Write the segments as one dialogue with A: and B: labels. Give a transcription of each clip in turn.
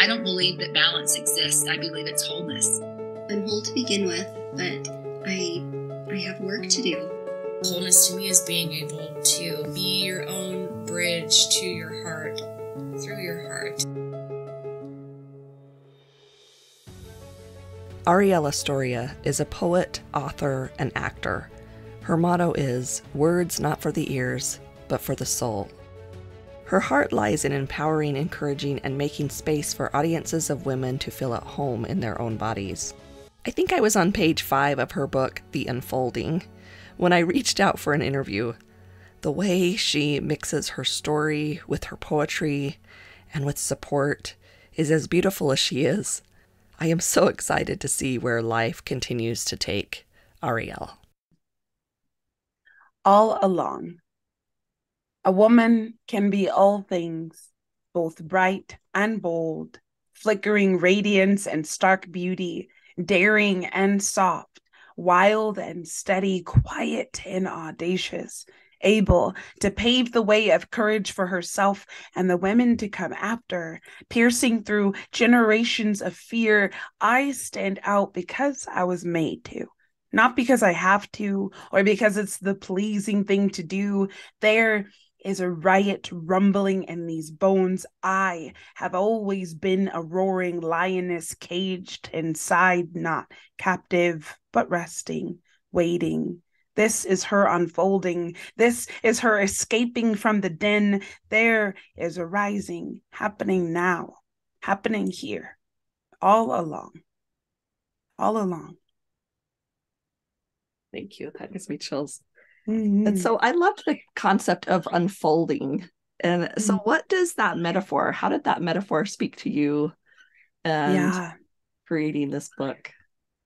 A: don't believe that balance exists. I believe it's wholeness.
B: I'm whole to begin with, but I have work to do.
C: Wholeness to me is being able to be your own bridge to your heart, through your heart.
D: Arielle Estoria is a poet, author, and actor. Her motto is, "Words not for the ears, but for the soul." Her heart lies in empowering, encouraging, and making space for audiences of women to feel at home in their own bodies. I think I was on page 5 of her book, The Unfolding, when I reached out for an interview. The way she mixes her story with her poetry and with support is as beautiful as she is. I am so excited to see where life continues to take Arielle.
E: All along. A woman can be all things, both bright and bold, flickering radiance and stark beauty, daring and soft, wild and steady, quiet and audacious, able to pave the way of courage for herself and the women to come after, piercing through generations of fear. I stand out because I was made to. Not because I have to, or because it's the pleasing thing to do. There is a riot rumbling in these bones. I have always been a roaring lioness, caged inside, not captive, but resting, waiting. This is her unfolding. This is her escaping from the den. There is a rising happening now, happening here, all along, all along.
D: Thank you. That gives me chills.
E: Mm-hmm.
D: And so I loved the concept of unfolding. And so what does that metaphor, how did that metaphor speak to you and creating this book?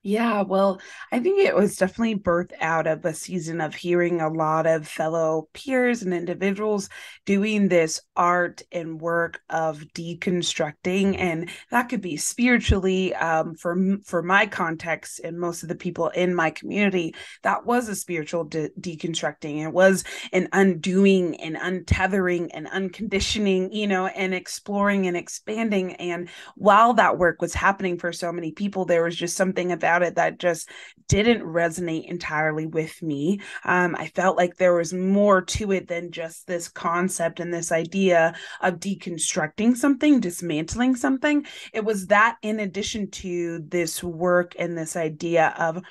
E: Yeah, well, I think it was definitely birthed out of a season of hearing a lot of fellow peers and individuals doing this art and work of deconstructing, and that could be spiritually. For my context and most of the people in my community, that was a spiritual deconstructing. It was an undoing and untethering and unconditioning, and exploring and expanding. And while that work was happening for so many people, there was just something about it that just didn't resonate entirely with me. I felt like there was more to it than just this concept and this idea of deconstructing something, dismantling something. It was that in addition to this work and this idea of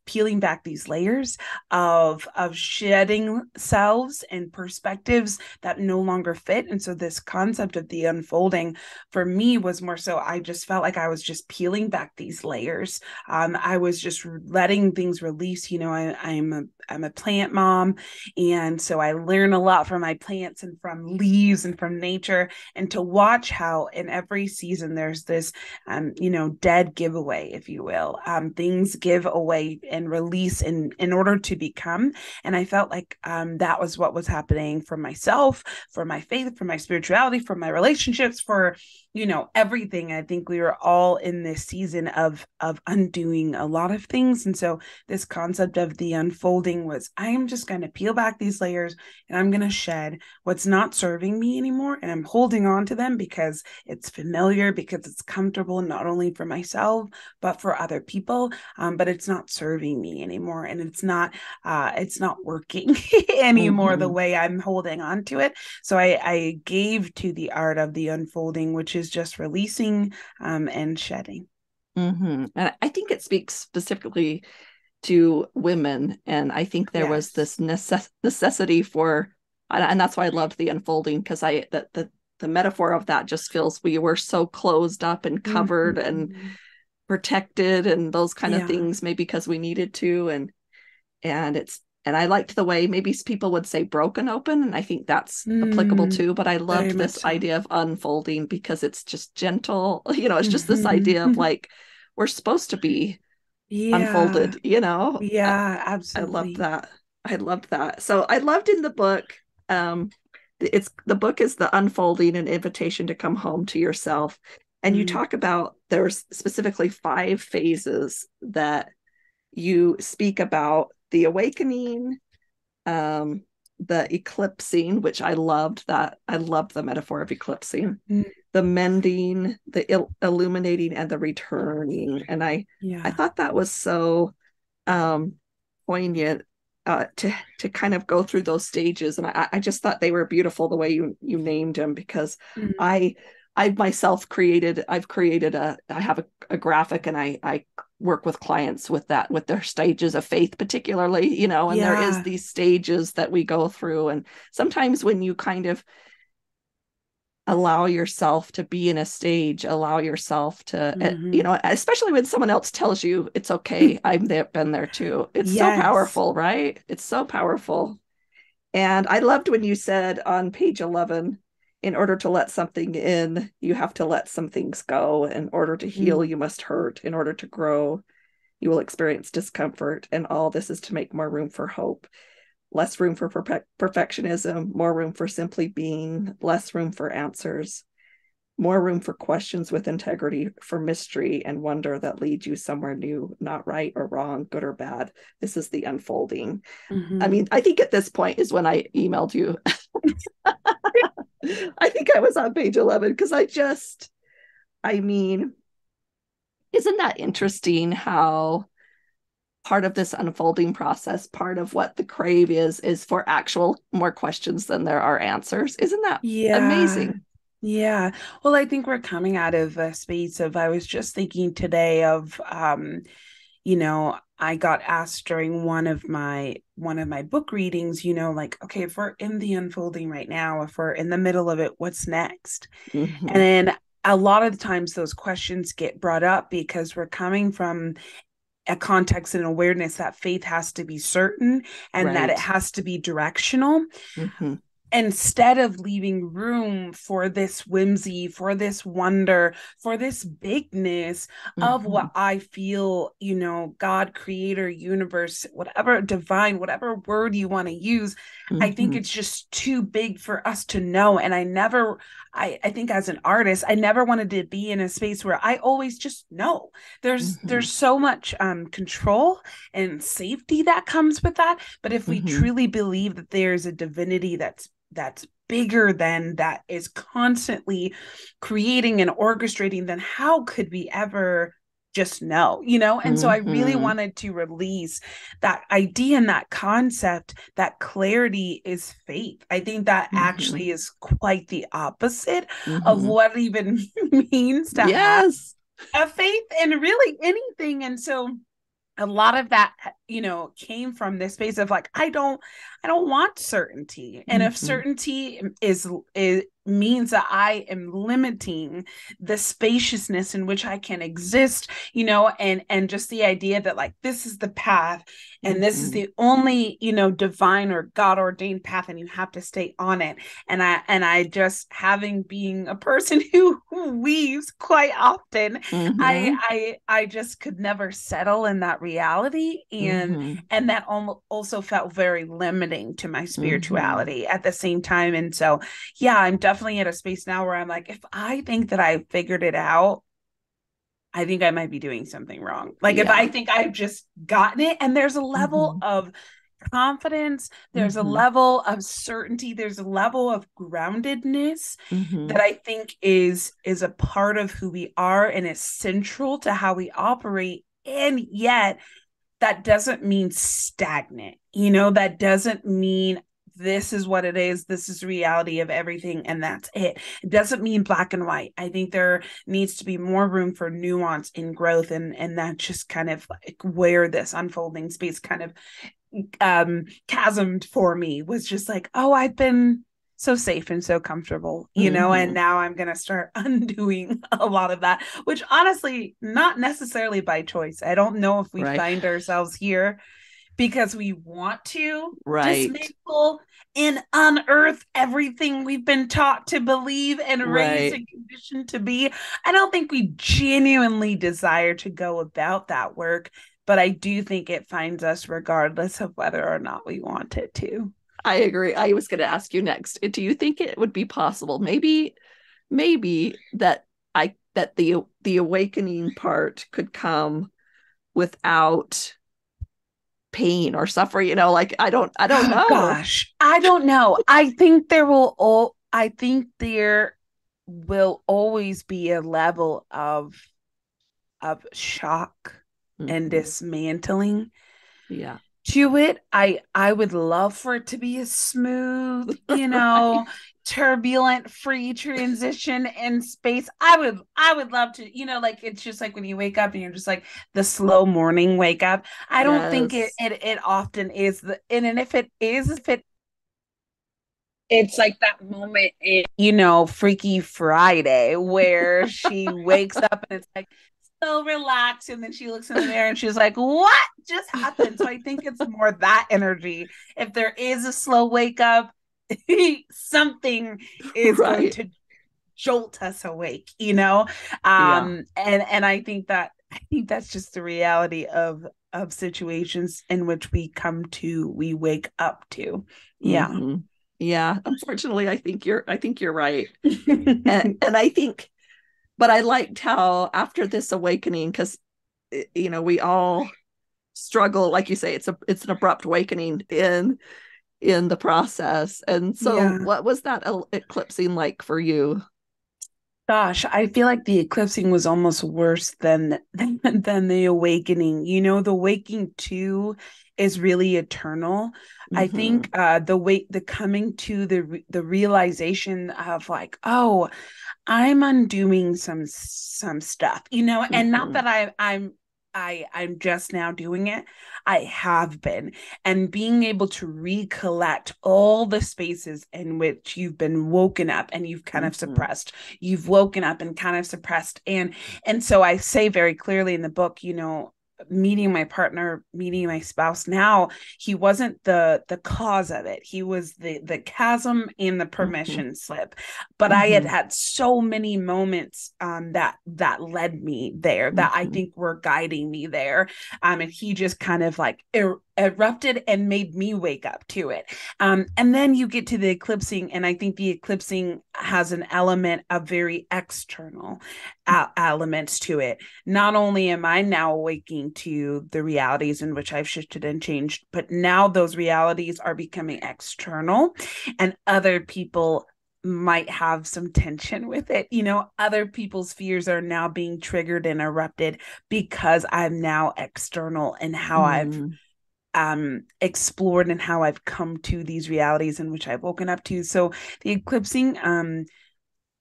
E: peeling back these layers, of shedding selves and perspectives that no longer fit. And so this concept of the unfolding for me was more so, I just felt like I was just peeling back these layers. I was just letting things release. I'm a plant mom, and so I learn a lot from my plants and from leaves and from nature. And to watch how in every season there's this, dead giveaway, if you will. Things give away and release in order to become. And I felt like that was what was happening for myself, for my faith, for my spirituality, for my relationships, for everything. I think we were all in this season of undoing a lot of things. And so this concept of the unfolding was, I am just going to peel back these layers and I'm going to shed what's not serving me anymore. And I'm holding on to them because it's familiar, because it's comfortable, not only for myself, but for other people. But it's not serving me anymore. And it's not working anymore the way I'm holding on to it. So I gave to the art of the unfolding, which is just releasing and shedding.
D: And I think it speaks specifically to women. And I think there was this necessity for, and that's why I loved the unfolding, because the metaphor of that just feels, we were so closed up and covered and protected and those kind of things, maybe because we needed to. And I liked the way maybe people would say broken open, and I think that's applicable too. But I loved this idea of unfolding because it's just gentle. It's just this idea of like, we're supposed to be unfolded,
E: Yeah, absolutely.
D: I loved that. So I loved in the book, the book is The Unfolding, an invitation to come home to yourself. And you talk about, there's specifically 5 phases that you speak about: the awakening, the eclipsing, which I loved that. I loved the metaphor of eclipsing, the mending, the illuminating, and the returning. And I thought that was so poignant to kind of go through those stages. And I just thought they were beautiful the way you named them, because I myself I have a graphic, and I work with clients with that, with their stages of faith, particularly, and there is these stages that we go through. And sometimes when you kind of allow yourself to be in a stage, allow yourself to, especially when someone else tells you it's okay. Been there too. It's so powerful, right? It's so powerful. And I loved when you said on page 11, in order to let something in, you have to let some things go. In order to heal, you must hurt. In order to grow, you will experience discomfort. And all this is to make more room for hope. Less room for perfectionism, more room for simply being, less room for answers, more room for questions with integrity, for mystery and wonder that lead you somewhere new, not right or wrong, good or bad. This is the unfolding. I mean, I think at this point is when I emailed you. I think I was on page 11, because isn't that interesting how part of this unfolding process, part of what the crave is for actual more questions than there are answers? Isn't that amazing?
E: Yeah. Well, I think we're coming out of a space of, I was just thinking today of, I got asked during one of my book readings, like, okay, if we're in the unfolding right now, if we're in the middle of it, what's next? And then a lot of the times those questions get brought up because we're coming from a context and awareness that faith has to be certain and that it has to be directional. Instead of leaving room for this whimsy, for this wonder, for this bigness of what I feel, God, creator, universe, whatever, divine, whatever word you want to use, I think it's just too big for us to know. And I think as an artist, I never wanted to be in a space where I always just know. There's so much control and safety that comes with that. But if we truly believe that there's a divinity that's bigger than that, is constantly creating and orchestrating, then how could we ever just know, And so I really wanted to release that idea and that concept that clarity is faith. I think that actually is quite the opposite of what it even means to have a faith in really anything. And so a lot of that, came from this space of like, I don't want certainty. And if certainty means that I am limiting the spaciousness in which I can exist, and just the idea that like, this is the path and this is the only, divine or God ordained path, and you have to stay on it. And I just, being a person who weaves quite often, I just could never settle in that reality. And that also felt very limiting to my spirituality at the same time. And so, I'm definitely at a space now where I'm like, if I think that I figured it out, I think I might be doing something wrong. Like if I think I've just gotten it, and there's a level of confidence, there's a level of certainty, there's a level of groundedness that I think is a part of who we are and is central to how we operate. And yet that doesn't mean stagnant, that doesn't mean this is what it is, this is the reality of everything, and that's it. It doesn't mean black and white. I think there needs to be more room for nuance and growth, and that's just kind of like where this unfolding space kind of chasmed for me, was just like, oh, I've been so safe and so comfortable, and now I'm going to start undoing a lot of that, which honestly, not necessarily by choice. I don't know if we find ourselves here because we want to dismantle and unearth everything we've been taught to believe and raised and conditioned to be. I don't think we genuinely desire to go about that work, but I do think it finds us regardless of whether or not we want it to.
D: I agree. I was going to ask you next. Do you think it would be possible, maybe that the awakening part could come without pain or suffering, you know, like I don't know.
E: Gosh, I don't know. I think there will always be a level of shock and dismantling
D: Yeah.
E: to it. I would love for it to be a smooth,
D: Right.
E: turbulent, free transition in space. I would love to, like it's just like when you wake up and you're just like the slow morning wake up. I don't think it
D: Yes.
E: it often is and if it is, it's like that moment in, Freaky Friday where she wakes up and it's like so relaxed, and then she looks in the mirror and she's like, what just happened? So I think it's more that energy. If there is a slow wake up, something is going
D: Right.
E: to jolt us awake,
D: Yeah.
E: And I think that's just the reality of situations in which we wake up to. Yeah.
D: Yeah. Unfortunately, I think you're right. And I think, but I liked how after this awakening, because we all struggle, like you say, it's an abrupt awakening in the process. And so
E: Yeah.
D: what was that eclipsing like for you?
E: Gosh, I feel like the eclipsing was almost worse than the awakening. The waking too is really eternal. I think the coming to the realization of like, oh, I'm undoing some stuff, and not that I'm just now doing it. I have been, and being able to recollect all the spaces in which you've been woken up and you've kind of suppressed. You've woken up and kind of suppressed, and so I say very clearly in the book, meeting my partner, meeting my spouse now, he wasn't the cause of it. He was the chasm and the permission slip. But I had so many moments that led me there, that I think were guiding me there. And he just kind of like erupted and made me wake up to it. And then you get to the eclipsing, and I think the eclipsing has an element of very external elements to it. Not only am I now awaking to the realities in which I've shifted and changed, but now those realities are becoming external, and other people might have some tension with it. Other people's fears are now being triggered and erupted because I'm now external in how I've explored and how I've come to these realities in which I've woken up to. So the eclipsing,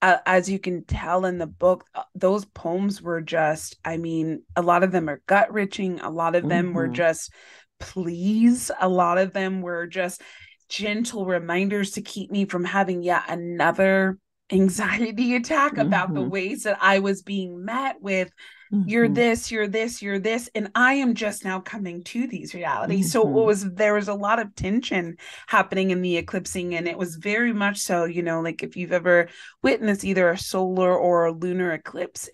E: as you can tell in the book, those poems were just, I mean, a lot of them are gut wrenching. A lot of them were just pleas. A lot of them were just gentle reminders to keep me from having yet another anxiety attack about the ways that I was being met with. You're this, you're this, you're this, and I am just now coming to these realities. So there was a lot of tension happening in the eclipsing, and it was very much so, like if you've ever witnessed either a solar or a lunar eclipse,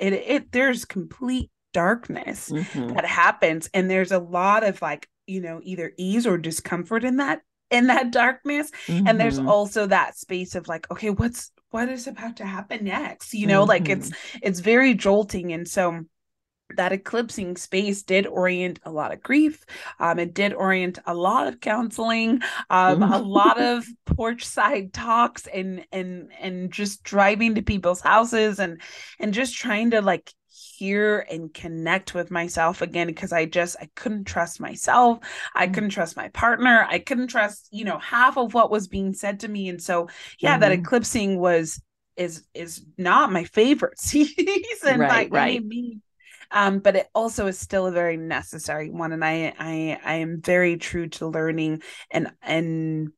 E: there's complete darkness that happens, and there's a lot of like, either ease or discomfort in that darkness. And there's also that space of like, okay, what is about to happen next, like it's very jolting. And so that eclipsing space did orient a lot of grief. It did orient a lot of counseling, a lot of porch side talks, and just driving to people's houses and just trying to like hear and connect with myself again, because I couldn't trust myself. I couldn't trust my partner. I couldn't trust, half of what was being said to me. And so, yeah, that eclipsing is not my favorite season by any means. But it also is still a very necessary one, and I am very true to learning and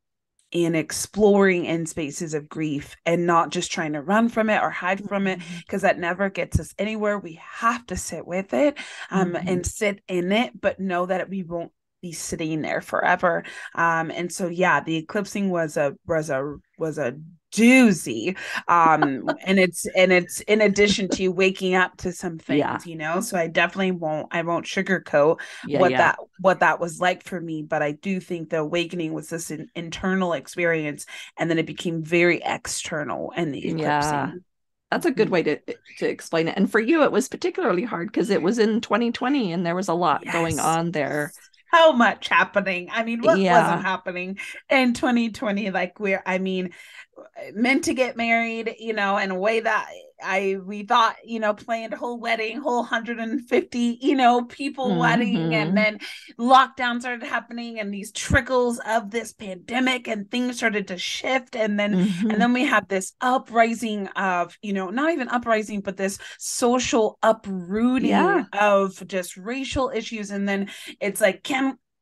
E: exploring in spaces of grief, and not just trying to run from it or hide from it, because that never gets us anywhere. We have to sit with it, and sit in it, but know that we won't be sitting there forever. And so, yeah, the eclipsing was a doozy. And it's in addition to waking up to some things, so I definitely won't sugarcoat what that was like for me. But I do think the awakening was this internal experience, and then it became very external in the eclipsing.
D: That's a good way to explain it. And for you, it was particularly hard because it was in 2020 and there was a lot going on there.
E: so much happening. I mean, what wasn't
D: Yeah.
E: happening in 2020? Like meant to get married, in a way that we thought, planned a whole wedding, whole 150, people wedding, and then lockdown started happening and these trickles of this pandemic and things started to shift. And then we have this uprising of, not even uprising, but this social uprooting of just racial issues. And then it's like,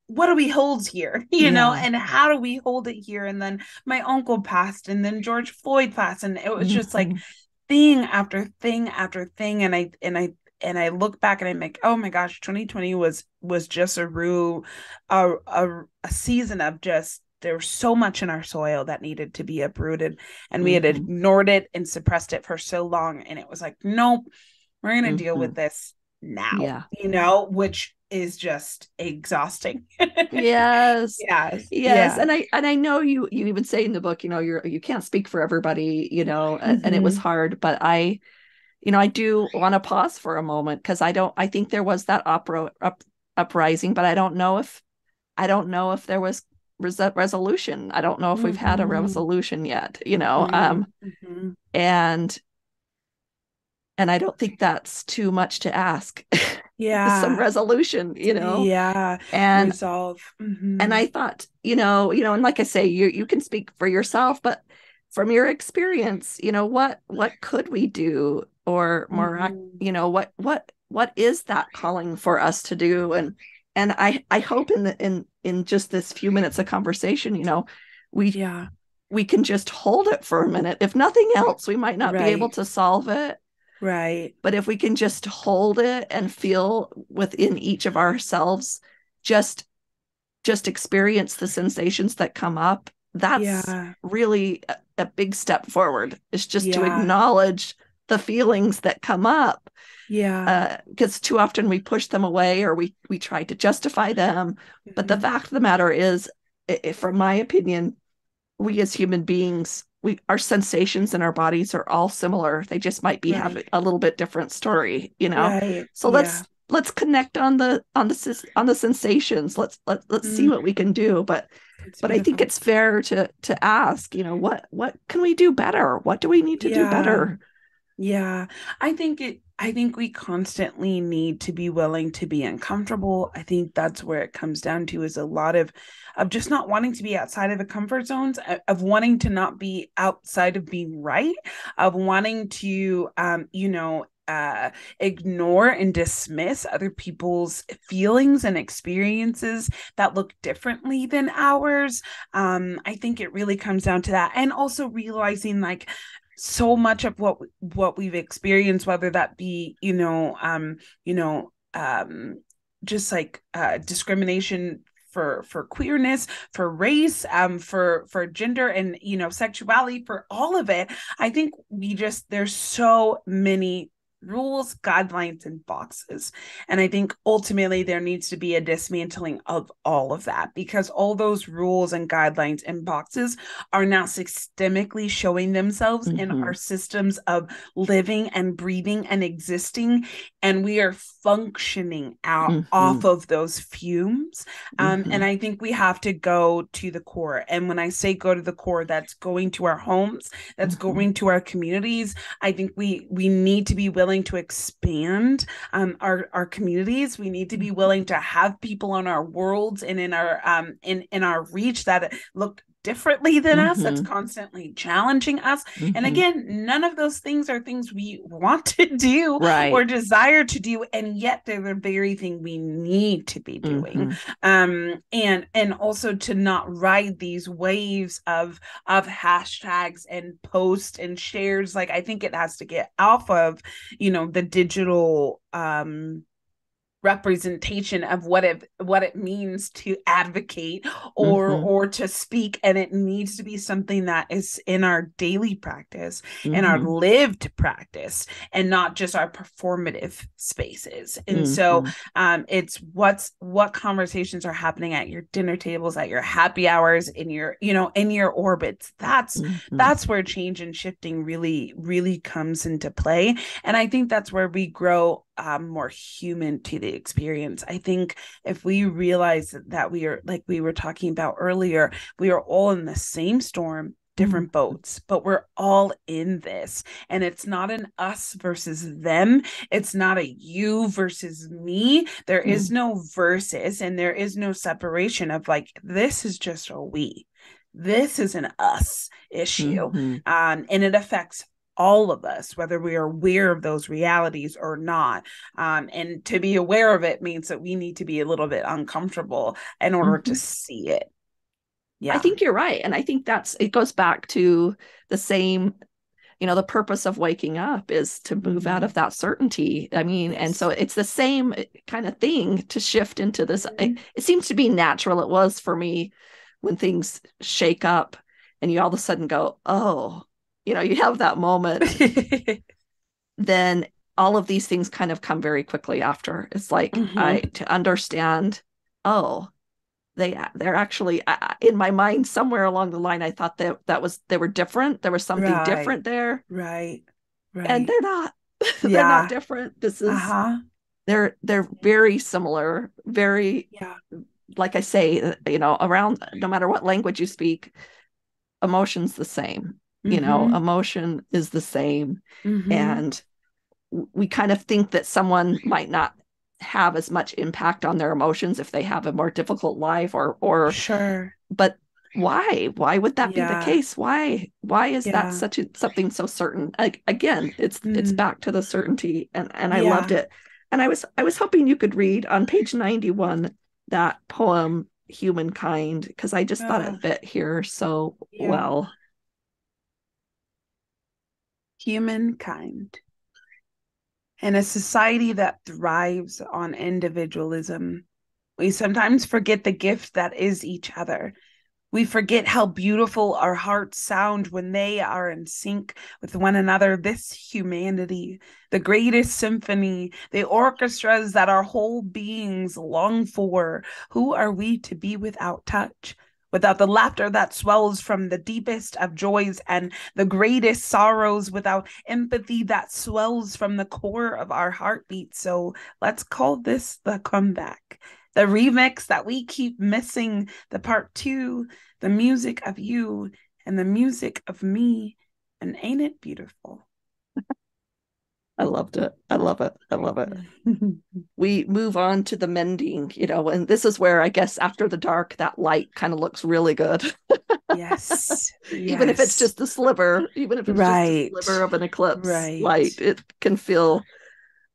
E: what do we hold here, and how do we hold it here? And then my uncle passed, and then George Floyd passed, and it was just like thing after thing after thing. And I look back and I'm like, oh my gosh, 2020 was just a season of just, there was so much in our soil that needed to be uprooted, and we had ignored it and suppressed it for so long. And it was like, nope, we're going to deal with this now, which is just exhausting.
D: Yes.
E: Yeah.
D: And I know you even say in the book, you can't speak for everybody, and it was hard, but I do want to pause for a moment, because I think there was that uprising, but I don't know if there was resolution. I don't know if we've had a resolution yet, and I don't think that's too much to ask. Some resolution, and
E: resolve.
D: And I thought, and like I say, you can speak for yourself, but from your experience, what could we do, or more, what is that calling for us to do? And I hope in just this few minutes of conversation, we can just hold it for a minute. If nothing else, we might not be able to solve it.
E: Right.
D: But if we can just hold it and feel within each of ourselves, just experience the sensations that come up, that's really a big step forward. It's just to acknowledge the feelings that come up. Because too often we push them away, or we try to justify them. But the fact of the matter is, from my opinion, we as human beings, our sensations in our bodies are all similar. They just might be having a little bit different story, So let's connect on the sensations. Let's see what we can do. But I think it's fair to ask, what can we do better? What do we need to do better?
E: Yeah, I think we constantly need to be willing to be uncomfortable. I think that's where it comes down to, is a lot of just not wanting to be outside of the comfort zones, of wanting to not be outside of being right, of wanting to, ignore and dismiss other people's feelings and experiences that look differently than ours. I think it really comes down to that. And also realizing, like, so much of what we've experienced, whether that be, just like discrimination for queerness, for race, for gender, and sexuality, for all of it. I think there's so many rules, guidelines, and boxes. And I think ultimately there needs to be a dismantling of all of that, because all those rules and guidelines and boxes are now systemically showing themselves in our systems of living and breathing and existing. And we are functioning out off of those fumes. And I think we have to go to the core. And when I say go to the core, that's going to our homes, that's going to our communities. I think we need to be willing to expand our communities. We need to be willing to have people in our worlds and in our in our reach that look differently than us, that's constantly challenging us. And again, none of those things are things we want to do or desire to do, and yet they're the very thing we need to be doing. And also to not ride these waves of hashtags and posts and shares. Like, I think it has to get off of the digital representation of what it means to advocate or to speak, and it needs to be something that is in our daily practice and our lived practice, and not just our performative spaces. And so it's what conversations are happening at your dinner tables, at your happy hours, in your in your orbits. That's where change and shifting really comes into play. And I think that's where we grow more human to the experience. I think if we realize that we are, like we were talking about earlier, we are all in the same storm, different boats, but we're all in this. And it's not an us versus them. It's not a you versus me. There is no versus, and there is no separation of like, this is just a we. This is an us issue. And it affects all of us, whether we are aware of those realities or not. And to be aware of it means that we need to be a little bit uncomfortable in order to see it. Yeah.
D: I think you're right. And I think it goes back to the same, the purpose of waking up is to move out of that certainty. I mean, and so it's the same kind of thing to shift into this. It seems to be natural. It was for me when things shake up and you all of a sudden go, oh, you have that moment, then all of these things kind of come very quickly after. It's like to understand, oh, they're actually in my mind somewhere along the line. I thought they were different. There was something different there,
E: right?
D: And they're not. They're not different. This is they're very similar. Very like I say, around no matter what language you speak, emotion's the same. Emotion is the same, and we kind of think that someone might not have as much impact on their emotions if they have a more difficult life or
E: sure,
D: but why would that be the case? Why is that something so certain? Again, it's back to the certainty, and I loved it. And I was hoping you could read on page 91 that poem Humankind, because I just thought it fit here so well.
E: Humankind. In a society that thrives on individualism, we sometimes forget the gift that is each other. We forget how beautiful our hearts sound when they are in sync with one another. This humanity, the greatest symphony, the orchestras that our whole beings long for. Who are we to be without touch? Without the laughter that swells from the deepest of joys and the greatest sorrows, without empathy that swells from the core of our heartbeat. So let's call this the comeback, the remix that we keep missing, the part 2, the music of you and the music of me. And ain't it beautiful?
D: I loved it. I love it. I love it. We move on to the mending, and this is where I guess after the dark, that light kind of looks really good.
E: Yes.
D: Even if it's just a sliver, even if it's just a sliver of an eclipse light, it can feel,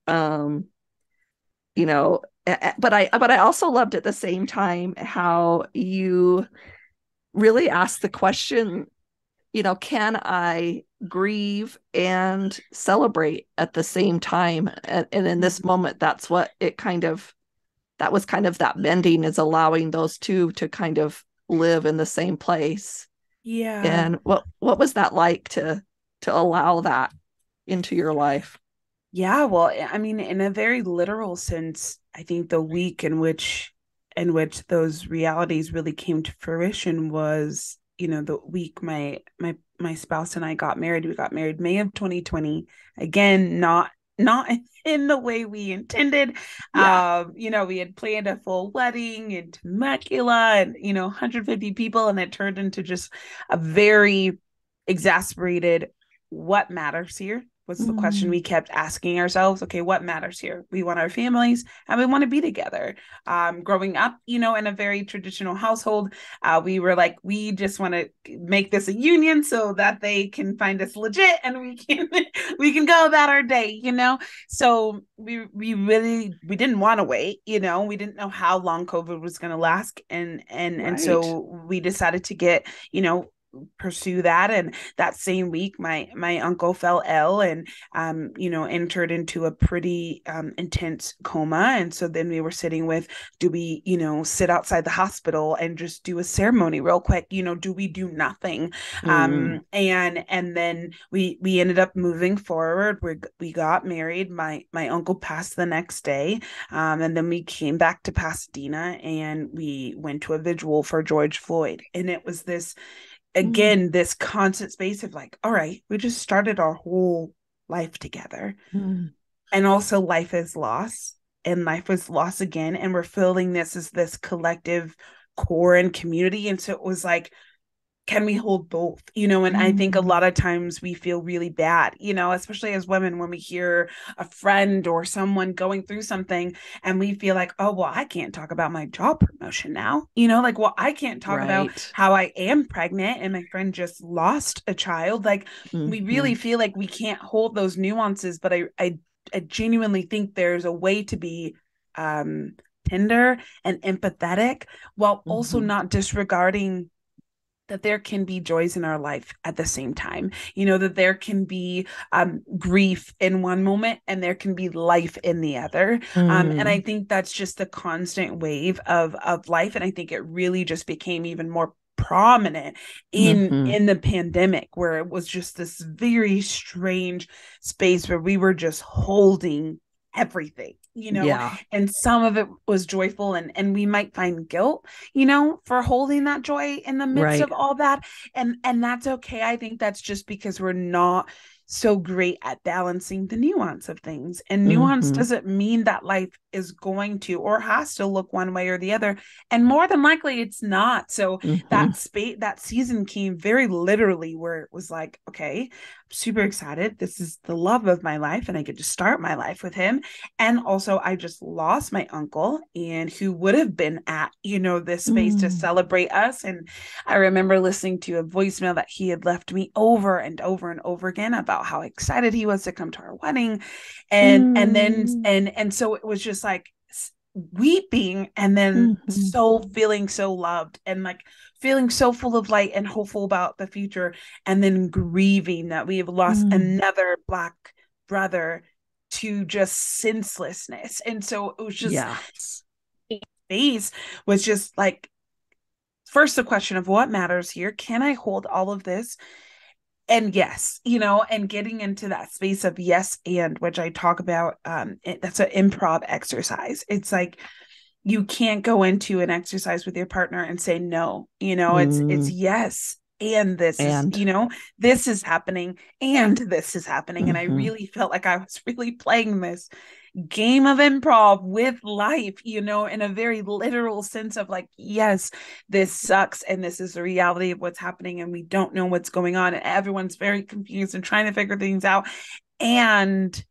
D: but I also loved at the same time how you really asked the question, can I grieve and celebrate at the same time? And in this moment, that's what that was kind of that mending, is allowing those two to kind of live in the same place.
E: Yeah.
D: And what was that like to allow that into your life?
E: Yeah, well, I mean, in a very literal sense, I think the week in which those realities really came to fruition was, the week my spouse and I got married. We got married May of 2020. Again, not in the way we intended. We had planned a full wedding in Temecula and 150 people, and it turned into just a very exasperated, what matters here was the question we kept asking ourselves. Okay, what matters here? We want our families and we want to be together. Growing up, in a very traditional household, we were like, we just want to make this a union so that they can find us legit and we can go about our day, So we didn't want to wait, we didn't know how long COVID was going to last. And so we decided to get, pursue that. And that same week my uncle fell ill and entered into a pretty intense coma. And so then we were sitting with, do we sit outside the hospital and just do a ceremony real quick? Do we do nothing? And then we ended up moving forward. We got married. My uncle passed the next day, and then we came back to Pasadena and we went to a vigil for George Floyd. And it was this this constant space of like, all right, we just started our whole life together. And also life is loss, and life is loss again. And we're feeling this as this collective core and community. And so it was like, can we hold both? And I think a lot of times we feel really bad, especially as women, when we hear a friend or someone going through something and we feel like, oh, well, I can't talk about my job promotion now, like, well, I can't talk about how I am pregnant and my friend just lost a child. Like, we really feel like we can't hold those nuances. But I genuinely think there's a way to be tender and empathetic while also not disregarding that there can be joys in our life at the same time, that there can be grief in one moment and there can be life in the other. And I think that's just the constant wave of life. And I think it really just became even more prominent in the pandemic, where it was just this very strange space where we were just holding everything, and some of it was joyful, and we might find guilt, for holding that joy in the midst of all that. And that's okay. I think that's just because we're not so great at balancing the nuance of things. And nuance doesn't mean that life is going to or has to look one way or the other. And more than likely it's not. So that season came very literally, where it was like, okay, I'm super excited. This is the love of my life and I get to start my life with him. And also I just lost my uncle, and who would have been at, this space to celebrate us. And I remember listening to a voicemail that he had left me over and over and over again about how excited he was to come to our wedding. And so it was just like weeping, and then so feeling so loved, and like feeling so full of light and hopeful about the future, and then grieving that we have lost another Black brother to just senselessness. And so it was just face was just like, first the question of what matters here. Can I hold all of this? And yes, and getting into that space of yes and, which I talk about, that's an improv exercise. It's like, you can't go into an exercise with your partner and say no. It's yes, and this is, this is happening, and this is happening. And I really felt like I was really playing this game of improv with life, in a very literal sense of like, yes, this sucks, and this is the reality of what's happening, and we don't know what's going on, and everyone's very confused and trying to figure things out. And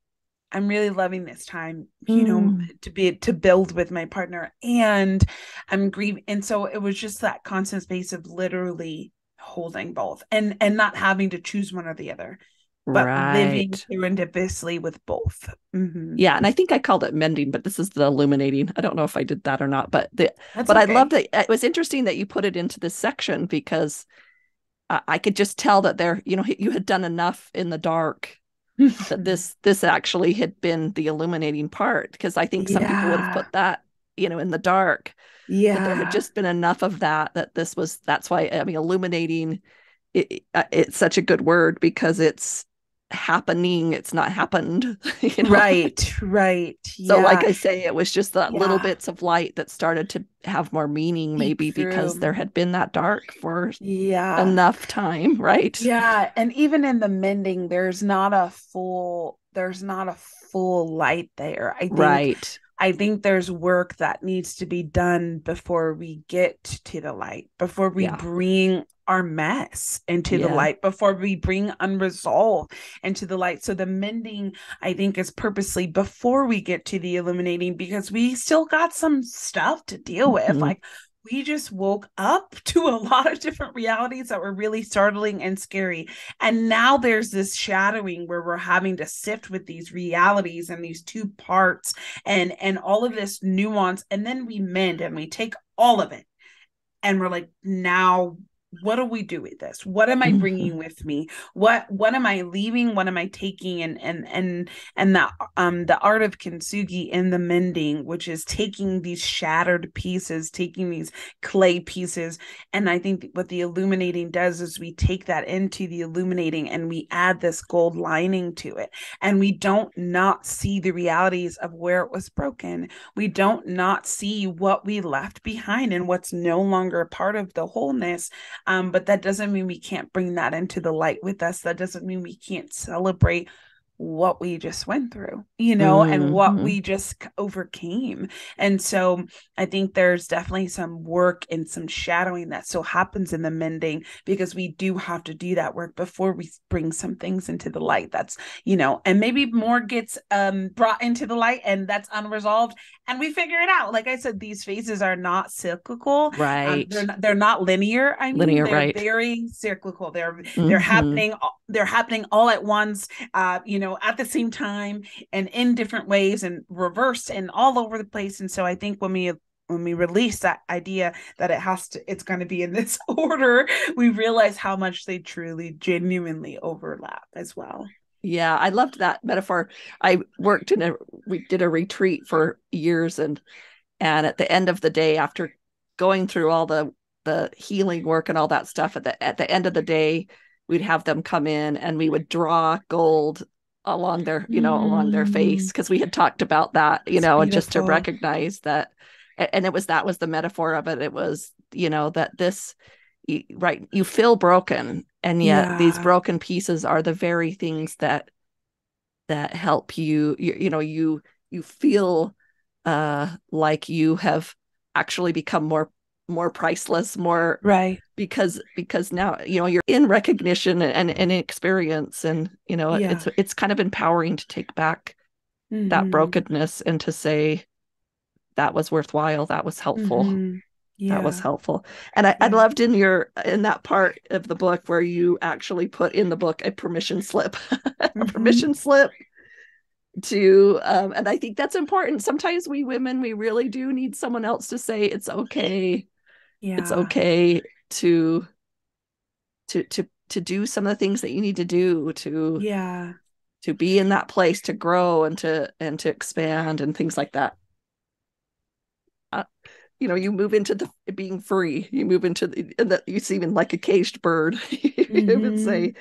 E: I'm really loving this time, to build with my partner, and I'm grieving. And so it was just that constant space of literally holding both, and not having to choose one or the other, but living serendipitously with both.
D: Yeah, and I think I called it mending, but this is the illuminating. I don't know if I did that or not, but
E: okay.
D: I love that. It was interesting that you put it into this section, because I could just tell that there, you had done enough in the dark that this actually had been the illuminating part, because I think some people would have put that, in the dark.
E: Yeah,
D: but there had just been enough of that that's why, I mean, illuminating, it's such a good word, because it's happening, it's not happened.
E: Right.
D: So like I say, it was just that little bits of light that started to have more meaning, maybe because there had been that dark for enough time, right?
E: And even in the mending, there's not a full light there. I think there's work that needs to be done before we get to the light, before we bring our mess into the light, before we bring unresolved into the light. So the mending, I think, is purposely before we get to the illuminating, because we still got some stuff to deal with. Like, we just woke up to a lot of different realities that were really startling and scary. And now there's this shadowing where we're having to sift with these realities and these two parts and all of this nuance. And then we mend and we take all of it. And we're like, now, what do we do with this? What am I bringing with me? What am I leaving? What am I taking? And that the art of kintsugi in the mending, which is taking these shattered pieces, taking these clay pieces. And I think what the illuminating does is we take that into the illuminating and we add this gold lining to it. And we don't not see the realities of where it was broken. We don't not see what we left behind and what's no longer a part of the wholeness. But that doesn't mean we can't bring that into the light with us. That doesn't mean we can't celebrate what we just went through, and what we just overcame. And so I think there's definitely some work and some shadowing that still happens in the mending, because we do have to do that work before we bring some things into the light that's, and maybe more gets brought into the light and that's unresolved, and we figure it out. Like I said, these phases are not cyclical.
D: Right.
E: They're not linear. I mean,
D: Linear,
E: they're
D: right.
E: very cyclical. They're happening all at once, at the same time, and in different ways, and reversed and all over the place. And so I think when we release that idea that it's going to be in this order, we realize how much they truly genuinely overlap as well.
D: Yeah, I loved that metaphor. We did a retreat for years, and at the end of the day, after going through all the healing work and all that stuff, at the end of the day, we'd have them come in and we would draw gold along their face, because we had talked about that, and just to recognize that. And that was the metaphor of it. It was, that this, right, you feel broken, and yet these broken pieces are the very things that help you. You feel like you have actually become more priceless, more,
E: right,
D: because now you're in recognition and experience, and it's kind of empowering to take back that brokenness and to say that was worthwhile, that was helpful. That was helpful. And I loved in that part of the book where you actually put in the book a permission slip. A permission slip to and I think that's important. Sometimes we women, we really do need someone else to say it's okay. It's okay to do some of the things that you need to do to be in that place, to grow and to expand and things like that. You move into the being free. You move into you see, even like a caged bird, you would say,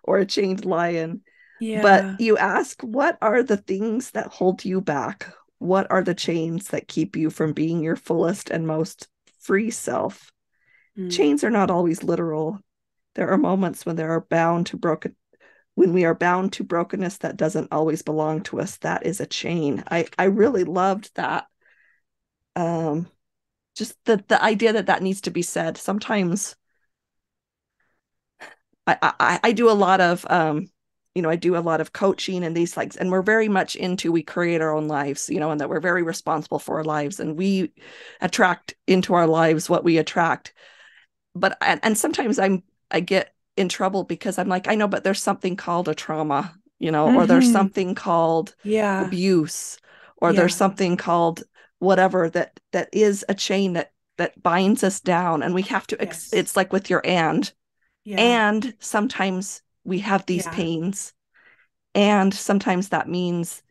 D: or a chained lion.
E: Yeah.
D: But you ask, what are the things that hold you back? What are the chains that keep you from being your fullest and most free self? Chains are not always literal. There are moments when we are bound to brokenness that doesn't always belong to us. That is a chain. I really loved that. Just the idea that needs to be said. Sometimes I do a lot of I do a lot of coaching and these things, and we're very much into, we create our own lives, and that we're very responsible for our lives, and we attract into our lives what we attract. But and sometimes I get in trouble because I'm like, I know, but there's something called a trauma, or there's something called abuse, or there's something called whatever that is a chain that binds us down, and we have to it's like with your and sometimes we have these pains, and sometimes that means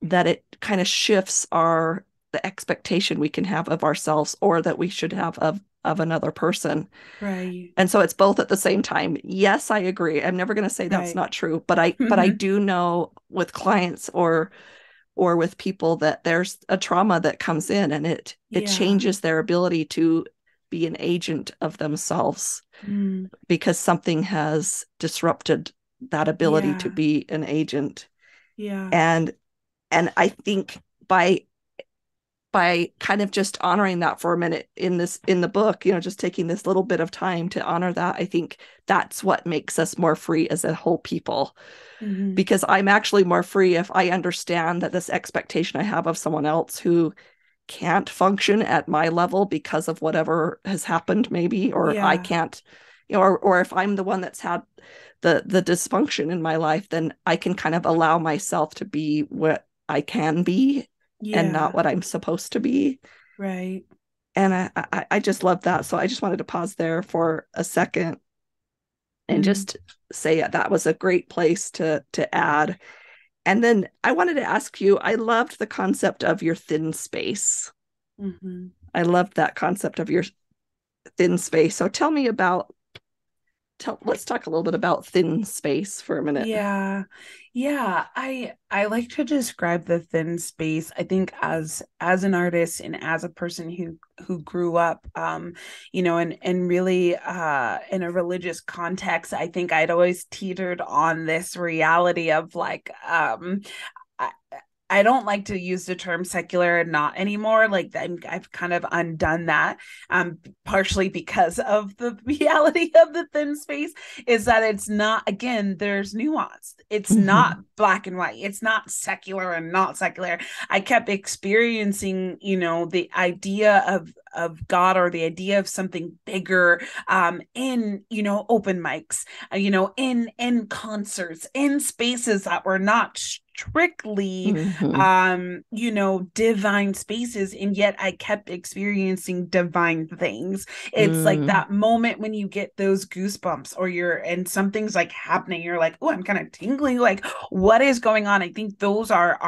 D: that it kind of shifts the expectation we can have of ourselves, or that we should have of another person.
E: Right.
D: And so it's both at the same time. Yes, I agree. I'm never going to say that's not true, but I do know with clients or with people that there's a trauma that comes in, and it changes their ability to be an agent of themselves, because something has disrupted that ability to be an agent. And I think by kind of just honoring that for a minute in the book, just taking this little bit of time to honor that, I think that's what makes us more free as a whole people. Because I'm actually more free if I understand that this expectation I have of someone else who can't function at my level because of whatever has happened, maybe, or I can't, or if I'm the one that's had the dysfunction in my life, then I can kind of allow myself to be what I can be and not what I'm supposed to be.
E: Right.
D: And I just love that. So I just wanted to pause there for a second and just say that was a great place to add. And then I wanted to ask you, I loved the concept of your thin space. I loved that concept of your thin space. So tell me about let's talk a little bit about thin space for a minute.
E: Yeah. Yeah, I like to describe the thin space. I think as an artist and as a person who grew up and really in a religious context, I think I'd always teetered on this reality of like I, I don't like to use the term secular and not anymore. Like I've kind of undone that, partially because of the reality of the thin space is that it's not, again, there's nuance. It's not black and white. It's not secular and not secular. I kept experiencing, the idea of God or the idea of something bigger in open mics, in concerts, in spaces that were not strictly divine spaces, and yet I kept experiencing divine things. It's like that moment when you get those goosebumps or and something's like happening, you're like, oh, I'm kind of tingling, like what is going on? I think those are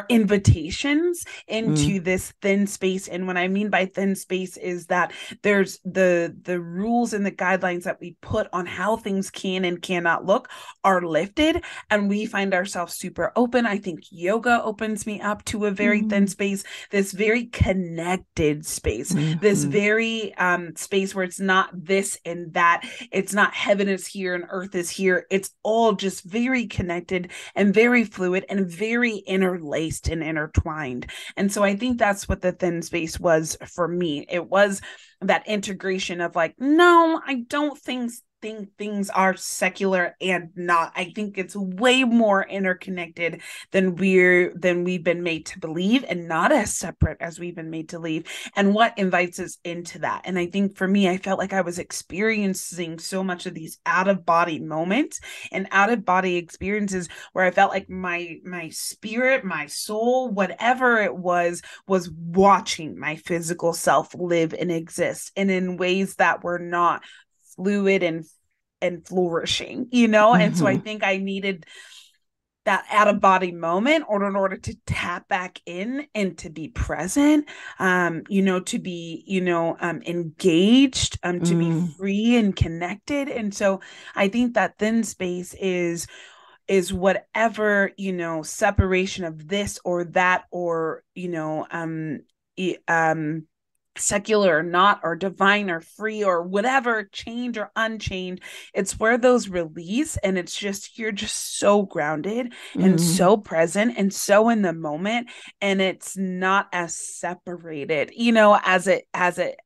E: invitations into this thin space. And what I mean by thin space is that there's the rules and the guidelines that we put on how things can and cannot look are lifted, and we find ourselves super open. I think yoga opens me up to a very thin space, this very connected space, this very space where it's not this and that. It's not heaven is here and earth is here. It's all just very connected and very fluid and very interlaced and intertwined. And so I think that's what the thin space was for me. It was that integration of like, no, I don't think things are secular and not. I think it's way more interconnected than we've been made to believe, and not as separate as we've been made to believe. And what invites us into that? And I think for me, I felt like I was experiencing so much of these out of body moments and out of body experiences where I felt like my spirit, my soul, whatever it was watching my physical self live and exist, and in ways that were not fluid and flourishing, and so I think I needed that out of body moment in order to tap back in and to be present, to be engaged, to be free and connected. And so I think that thin space is whatever separation of this or that, or secular or not, or divine or free, or whatever, change or unchained. It's where those release, and it's just, you're just so grounded and so present and so in the moment, and it's not as separated, as it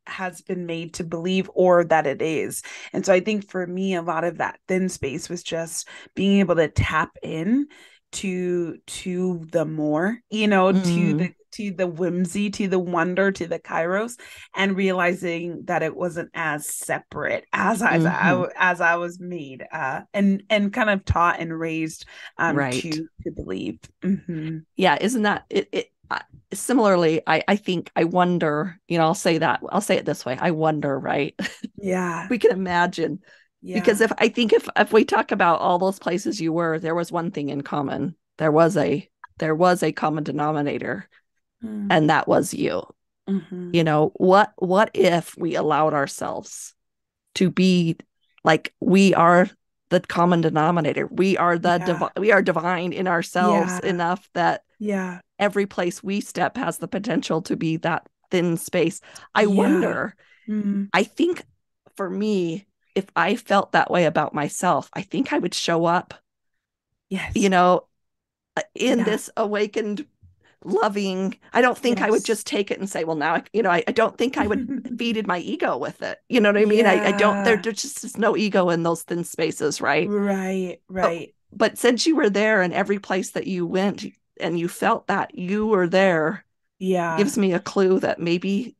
E: has been made to believe, or that it is. And so I think for me, a lot of that thin space was just being able to tap in to the more, to the whimsy, to the wonder, to the kairos, and realizing that it wasn't as separate as I was made and kind of taught and raised to believe.
D: Yeah, isn't that it? Similarly, I think, I wonder, I'll say it this way, I wonder, right?
E: Yeah.
D: We can imagine. Yeah. Because if we talk about all those places you were, there was one thing in common. There was a common denominator, and that was you. What if we allowed ourselves to be like, we are the common denominator. We are we are divine in ourselves enough that every place we step has the potential to be that thin space. I wonder, I think for me, if I felt that way about myself, I think I would show up, in this awakened, loving. I don't think I would just take it and say, well, now, I don't think I would feed my ego with it. You know what I mean? I don't, there's just no ego in those thin spaces, right?
E: Right.
D: But since you were there, and every place that you went and you felt that you were there, gives me a clue that maybe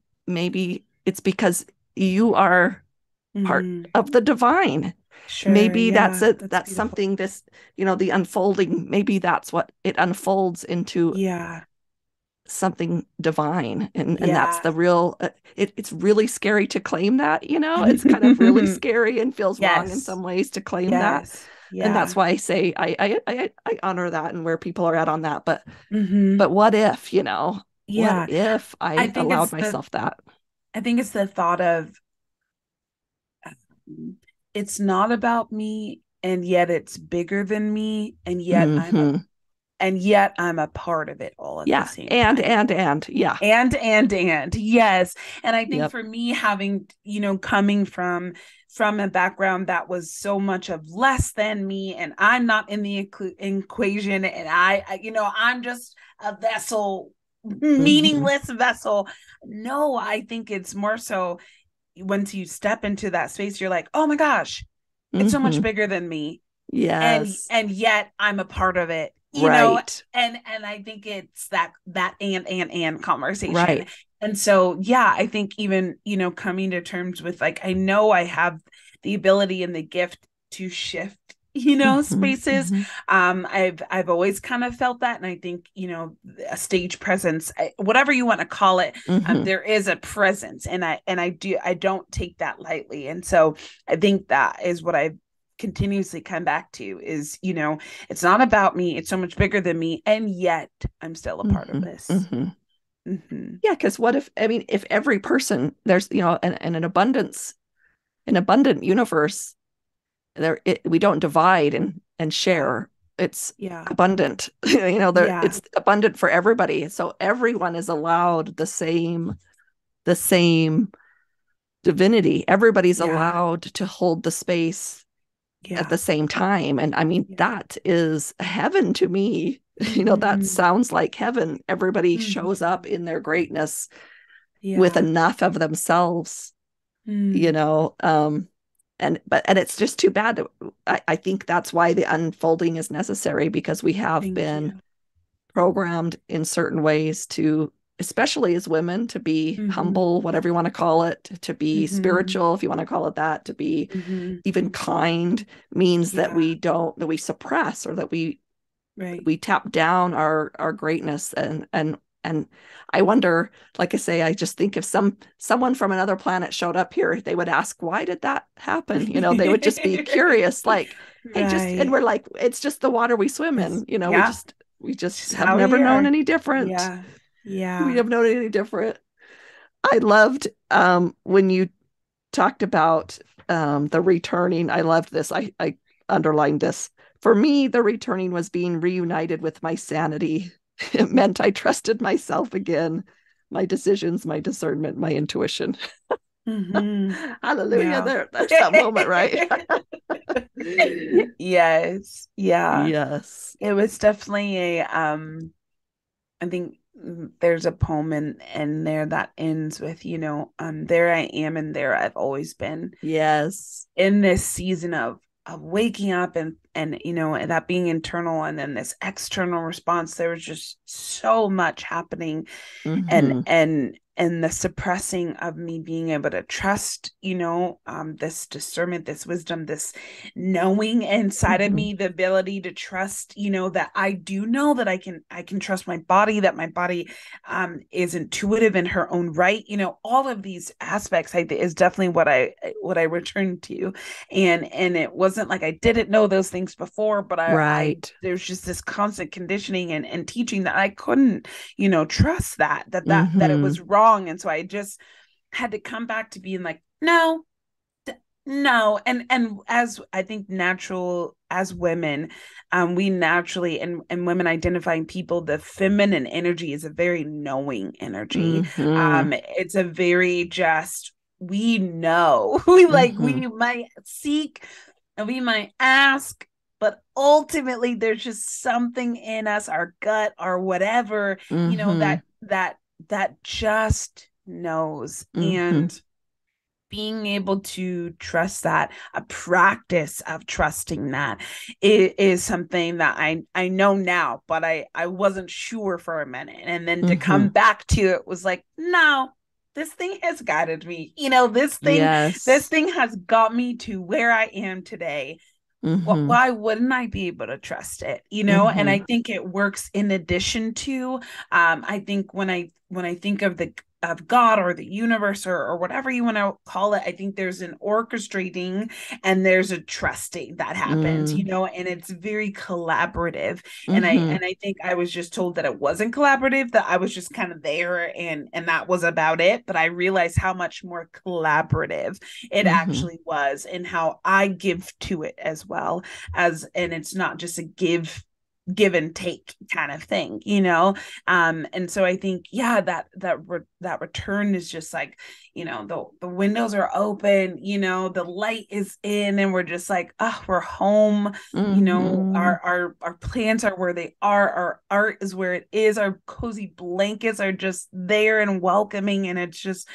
D: it's because you are part of the divine. Sure, maybe that's something, this, the unfolding, maybe that's what it unfolds into, something divine, and that's the real, it's really scary to claim that, it's kind of really scary and feels wrong in some ways to claim that. And that's why I say I honor that and where people are at on that, but what if, what if I allowed myself that?
E: I think it's the thought of It's not about me, and yet it's bigger than me, and yet
D: Mm-hmm.
E: I'm a part of it all at the
D: Yeah.
E: same
D: And,
E: time.
D: yeah.
E: And yes. And I think
D: Yep.
E: for me, having, coming from a background that was so much of less than me, and I'm not in the equation, and I'm just a vessel,
D: Mm-hmm.
E: meaningless vessel. No, I think it's more so once you step into that space, you're like, oh my gosh, it's so much
D: Mm-hmm.
E: bigger than me,
D: Yes.
E: and yet I'm a part of it,
D: Right.
E: and I think it's that and conversation.
D: Right.
E: And so yeah, I think even, coming to terms with, like, I know I have the ability and the gift to shift,
D: Mm-hmm.
E: spaces.
D: Mm-hmm.
E: I've always kind of felt that, and I think, a stage presence, whatever you want to call it,
D: Mm-hmm.
E: there is a presence, and I don't take that lightly. And so I think that is what I've continuously come back to is, it's not about me, it's so much bigger than me, and yet I'm still a part of
D: Mm-hmm.
E: this.
D: Mm-hmm.
E: Mm-hmm.
D: Yeah, because what if, I mean, if every person, there's, an abundant universe, we don't divide and
E: Yeah.
D: share. It's
E: Yeah.
D: abundant.
E: Yeah.
D: It's abundant for everybody. So everyone is allowed the same divinity. Everybody's
E: Yeah.
D: allowed to hold the space at
E: Yeah.
D: the same time. And I mean,
E: Yeah.
D: that is heaven to me. That
E: Mm-hmm.
D: sounds like heaven. Everybody shows up
E: Mm-hmm.
D: in their greatness with
E: Yeah.
D: enough of themselves, you
E: Mm.
D: know. And it's just too bad. I think that's why the unfolding is necessary, because we have
E: Thank
D: been
E: you.
D: programmed in certain ways to, especially as women, to be
E: Mm-hmm.
D: humble, whatever you want to call it, to be
E: Mm-hmm.
D: spiritual, if you want to call it that, to be
E: Mm-hmm.
D: even kind, means that
E: Yeah.
D: that we suppress, or that
E: Right.
D: we tap down our greatness. And I wonder, like I say, I just think if someone from another planet showed up here, they would ask, why did that happen? They would just be curious, like, hey, and
E: Right.
D: we're like, it's just the water we swim
E: It's,
D: in.
E: yeah.
D: We
E: It's
D: just
E: just
D: have
E: how
D: never
E: we
D: known
E: are.
D: any different.
E: Yeah.
D: We
E: Yeah.
D: have known any different. I loved when you talked about the returning. I loved this. I underlined this. For me, the returning was being reunited with my sanity. It meant I trusted myself again, my decisions, my discernment, my intuition.
E: Mm-hmm.
D: Hallelujah.
E: Yeah.
D: There's that moment, right?
E: Yes. Yeah.
D: Yes.
E: It was definitely I think there's a poem in there that ends with, there I am and there I've always been.
D: Yes.
E: In this season of waking up and that being internal, and then this external response, there was just so much happening, and
D: Mm-hmm.
E: the suppressing of me being able to trust, this discernment, this wisdom, this knowing inside of
D: Mm-hmm.
E: me, the ability to trust, that I do know that I can trust my body, that my body is intuitive in her own right. All of these aspects is definitely what I returned to. And it wasn't like I didn't know those things before, but I
D: Right.
E: there's just this constant conditioning and teaching that I couldn't, trust that it
D: Mm-hmm.
E: was wrong. And so I just had to come back to being like, no, no. And as I think natural as women, we naturally, and women identifying people, the feminine energy is a very knowing energy.
D: Mm-hmm.
E: It's a very just, we know, we
D: Mm-hmm.
E: might seek and we might ask, but ultimately there's just something in us, our gut, or whatever,
D: Mm-hmm.
E: that just knows.
D: Mm-hmm.
E: And being able to trust that, a practice of trusting that, is something that I know now, but I wasn't sure for a minute. And then to
D: Mm-hmm.
E: come back to it was like, no, this thing has guided me. This
D: Yes.
E: thing has got me to where I am today.
D: Mm-hmm.
E: Why wouldn't I be able to trust it? And
D: Mm-hmm.
E: I think it works in addition to, I think when I think of God or the universe or whatever you want to call it. I think there's an orchestrating and there's a trusting that happens, you know, and it's very collaborative. And I think I was just told that it wasn't collaborative, that I was just kind of there and that was about it. But I realized how much more collaborative it actually was, and how I give to it as well as, and it's not just a give and take kind of thing, you know. And so I think, yeah, that return is just like, you know, the windows are open, you know, the light is in, and we're just like, oh, we're home. You know, our plants are where they are, our art is where it is, our cozy blankets are just there and welcoming, and it's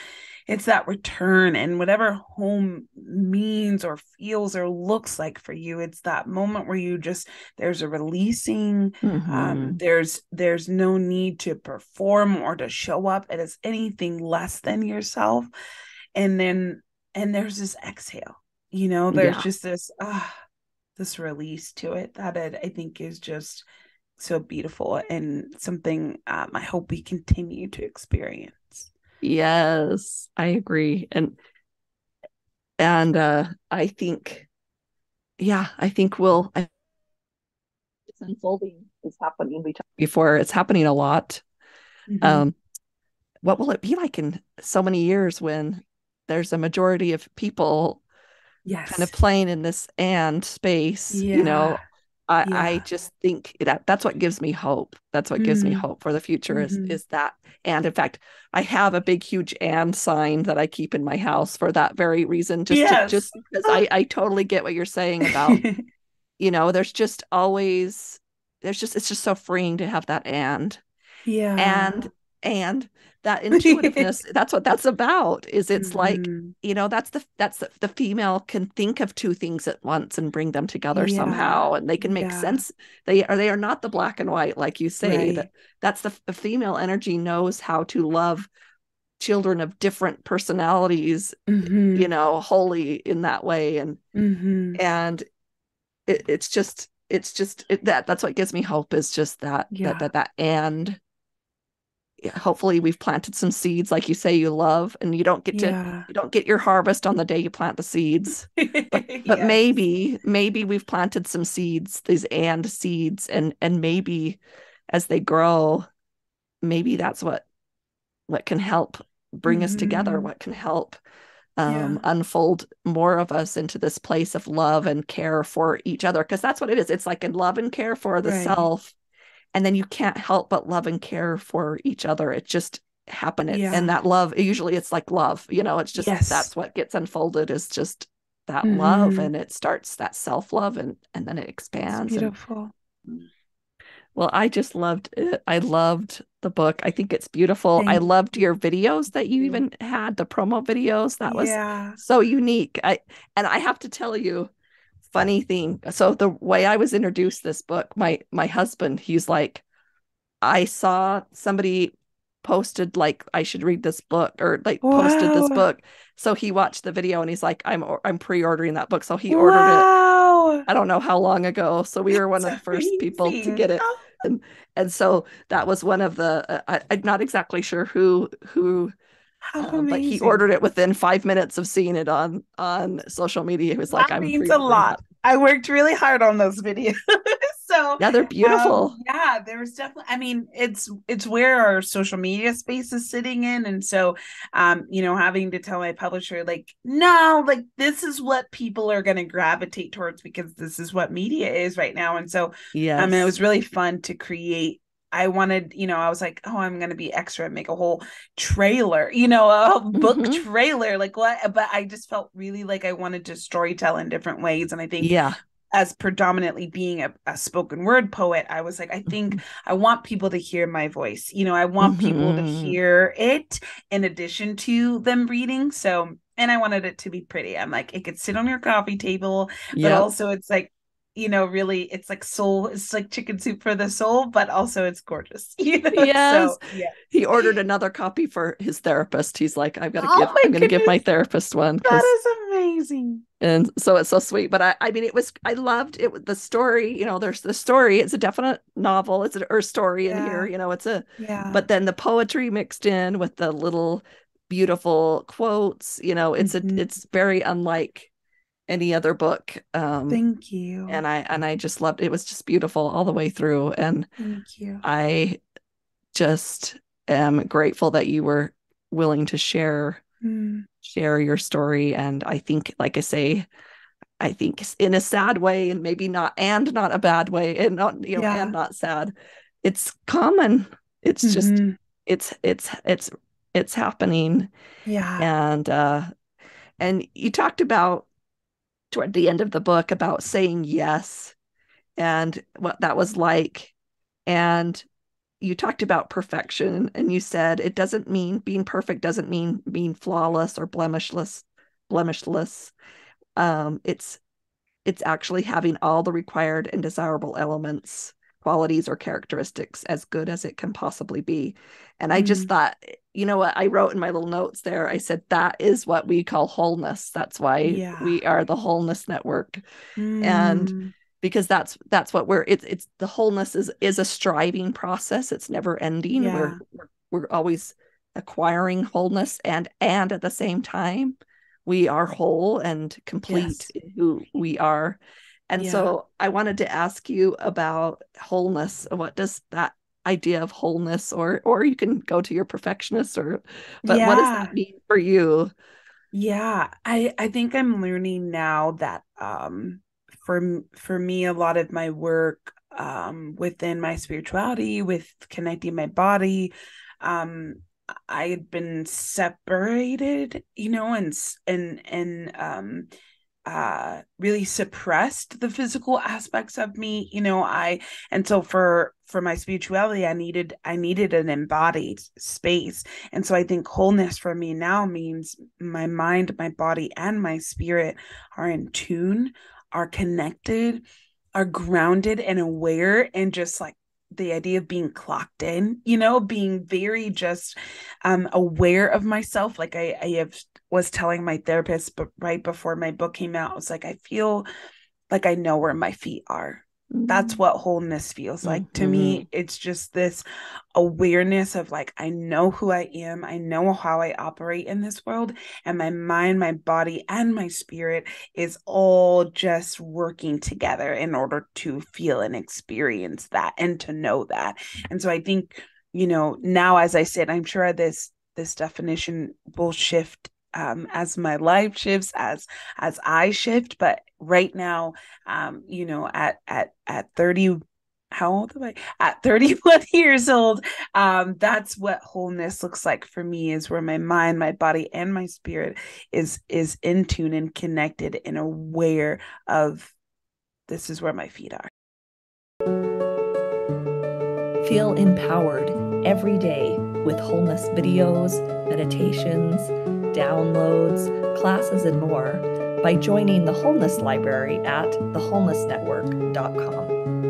E: that return. And whatever home means or feels or looks like for you, it's that moment where you just, there's a releasing. There's no need to perform or to show up as anything less than yourself. And there's this exhale, you know, there's just this release to it that I think is just so beautiful, and something I hope we continue to experience.
D: Yes, I agree. And I think this unfolding is happening. We talked before, it's happening a lot. What will it be like in so many years when there's a majority of people kind of playing in this and space, you know? I just think that's what gives me hope. That's what gives me hope for the future is that. And in fact, I have a big, huge and sign that I keep in my house for that very reason. Just because I totally get what you're saying about, you know, it's just so freeing to have that and that intuitiveness. That's what that's about. It's like, you know, that's the female can think of two things at once and bring them together somehow, and they can make sense. They are not the black and white, like you say. That's the female energy knows how to love children of different personalities, you know, wholly in that way. And that's what gives me hope, is just that and hopefully we've planted some seeds, like you say, you love, and you don't get your harvest on the day you plant the seeds, but maybe we've planted some seeds, these and seeds, and maybe as they grow, maybe that's what can help bring us together, what can help unfold more of us into this place of love and care for each other, because that's what it is. It's like in love and care for the self, and then you can't help but love and care for each other. It just happened. And that love, usually it's like love, you know, it's just, that's what gets unfolded, is just that love. And it starts that self-love, and then it expands.
E: It's beautiful.
D: Well, I just loved it. I loved the book. I think it's beautiful. I loved your videos that you even had, the promo videos. That was so unique. I have to tell you, funny thing. So the way I was introduced this book, my husband, he's like, I saw somebody posted like I should read this book, or like posted this book. So he watched the video and he's like, I'm pre-ordering that book. So he ordered it. I don't know how long ago. So we were one of the first people to get it. And so that was one of the I'm not exactly sure who but he ordered it within 5 minutes of seeing it on social media. He was like,
E: that means a lot. I worked really hard on those videos. So
D: yeah, they're beautiful.
E: There's definitely, I mean, it's where our social media space is sitting in. And so, you know, having to tell my publisher, like, no, like, this is what people are going to gravitate towards, because this is what media is right now. And so, it was really fun to create. I wanted, you know, I was like, oh, I'm going to be extra and make a whole trailer, you know, a book trailer, like what? But I just felt really like I wanted to storytell in different ways. And I think, as predominantly being a spoken word poet, I was like, I think I want people to hear my voice. You know, I want people to hear it in addition to them reading. So, and I wanted it to be pretty. I'm like, it could sit on your coffee table, but also it's like, you know, really, it's like soul, it's like chicken soup for the soul, but also it's gorgeous. You know?
D: Yes. So, he ordered another copy for his therapist. He's like, I'm going to give my therapist one.
E: That is amazing.
D: And so it's so sweet. But I mean, I loved it. The story, there's the story. It's a definite novel. It's a story in here, but then the poetry mixed in with the little beautiful quotes, it's very unlike any other book.
E: Thank you.
D: And I just loved it. It was just beautiful all the way through. And
E: thank you.
D: I just am grateful that you were willing to share your story. And I think, like I say, I think in a sad way, and maybe not a bad way, and not, and not sad. It's common. It's just, it's happening.
E: Yeah.
D: And you talked about toward the end of the book about saying yes and what that was like. And you talked about perfection, and you said it doesn't mean being perfect, doesn't mean being flawless or blemishless. It's actually having all the required and desirable elements, qualities, or characteristics as good as it can possibly be. And I just thought, what I wrote in my little notes there, I said, that is what we call wholeness. That's why we are the Wholeness Network. And because that's what it's the wholeness is a striving process. It's never ending. We're always acquiring wholeness, and at the same time we are whole and complete in who we are. And so I wanted to ask you about wholeness. What does that idea of wholeness, or you can go to your perfectionist, but what does that mean for you?
E: I think I'm learning now that for me, a lot of my work within my spirituality, with connecting my body, I had been separated, and really suppressed the physical aspects of me, and so for my spirituality, I needed an embodied space. And so I think wholeness for me now means my mind, my body, and my spirit are in tune, are connected, are grounded and aware, and just like the idea of being clocked in, being very just aware of myself. Like I was telling my therapist, but right before my book came out, I was like, I feel like I know where my feet are. That's what wholeness feels like to me. It's just this awareness of like, I know who I am. I know how I operate in this world, and my mind, my body, and my spirit is all just working together in order to feel and experience that and to know that. And so I think, now, as I said, I'm sure this definition will shift as my life shifts, as I shift. But right now, at 30, how old am I? At 31 years old, that's what wholeness looks like for me, is where my mind, my body, and my spirit is in tune and connected and aware of, this is where my feet are.
F: Feel empowered every day with wholeness videos, meditations, downloads, classes, and more by joining the Wholeness Library at thewholenessnetwork.com.